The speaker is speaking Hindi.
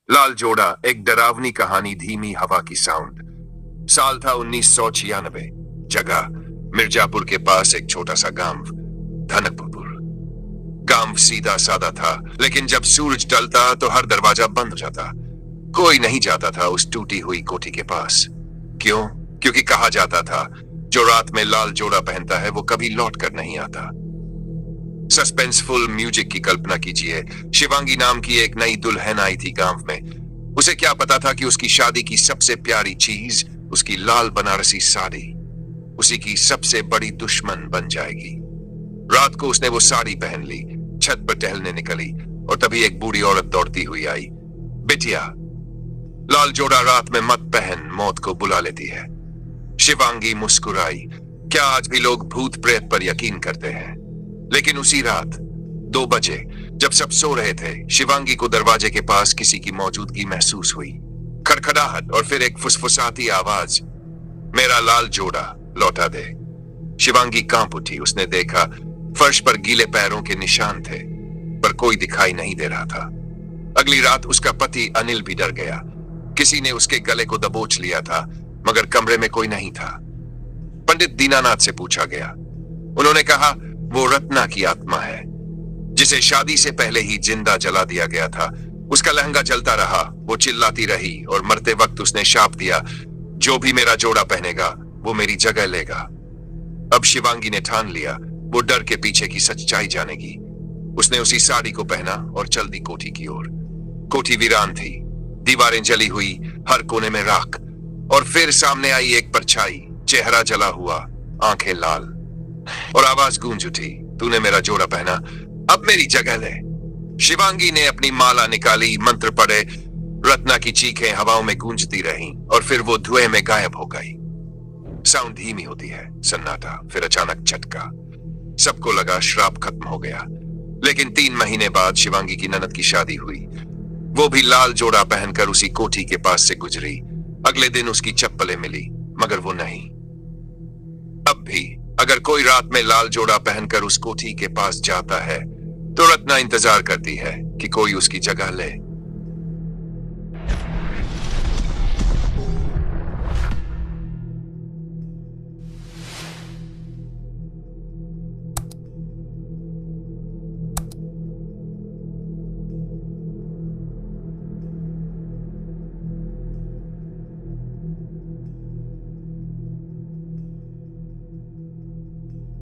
लाल जोड़ा एक डरावनी कहानी। धीमी हवा की साउंड। साल था 1996। जगह मिर्जापुर के पास एक छोटा सा गांव, धनकपुर। गांव सीधा सादा था, लेकिन जब सूरज ढलता तो हर दरवाजा बंद हो जाता। कोई नहीं जाता था उस टूटी हुई कोठी के पास। क्यों? क्योंकि कहा जाता था जो रात में लाल जोड़ा पहनता है वो कभी लौट कर नहीं आता। सस्पेंसफुल म्यूजिक की कल्पना कीजिए। शिवांगी नाम की एक नई दुल्हन आई थी गांव में। उसे क्या पता था कि उसकी शादी की सबसे प्यारी चीज, उसकी लाल बनारसी साड़ी, उसी की सबसे बड़ी दुश्मन बन जाएगी। रात को उसने वो साड़ी पहन ली, छत पर टहलने निकली और तभी एक बूढ़ी औरत दौड़ती हुई आई। बिटिया, लाल जोड़ा रात में मत पहन, मौत को बुला लेती है। शिवांगी मुस्कुराई। क्या आज भी लोग भूत प्रेत पर यकीन करते हैं? लेकिन उसी रात 2 बजे जब सब सो रहे थे, शिवांगी को दरवाजे के पास किसी की मौजूदगी महसूस हुई। खड़खड़ाहट और फिर एक फुसफुसाती आवाज, मेरा लाल जोड़ा लौटा दे। शिवांगी कांप उठी। उसने देखा फर्श पर गीले पैरों के निशान थे, पर कोई दिखाई नहीं दे रहा था। अगली रात उसका पति अनिल भी डर गया। किसी ने उसके गले को दबोच लिया था, मगर कमरे में कोई नहीं था। पंडित दीनानाथ से पूछा गया। उन्होंने कहा वो रत्ना की आत्मा है, जिसे शादी से पहले ही जिंदा जला दिया गया था। उसका लहंगा जलता रहा, वो चिल्लाती रही और मरते वक्त उसने शाप दिया, जो भी मेरा जोड़ा पहनेगा वो मेरी जगह लेगा। अब शिवांगी ने ठान लिया वो डर के पीछे की सच्चाई जानेगी। उसने उसी साड़ी को पहना और चल दी कोठी की ओर। कोठी वीरान थी, दीवारें जली हुई, हर कोने में राख। और फिर सामने आई एक परछाई, चेहरा जला हुआ, आंखें लाल, और आवाज गूंज उठी, तूने मेरा जोड़ा पहना, अब मेरी जगह ले। शिवांगी ने अपनी माला निकाली, मंत्र पढ़े। रत्ना की चीखें हवाओं में गूंजती रहीं और फिर वो धुएं में गायब हो गई। साउंड धीमी होती है, सन्नाटा, फिर अचानक झटका। सबको लगा श्राप खत्म हो गया। लेकिन 3 महीने बाद शिवांगी की ननद की शादी हुई। वो भी लाल जोड़ा पहनकर उसी कोठी के पास से गुजरी। अगले दिन उसकी चप्पलें मिली, मगर वो नहीं। अब भी अगर कोई रात में लाल जोड़ा पहनकर उस कोठी के पास जाता है तो रत्ना इंतजार करती है कि कोई उसकी जगह ले।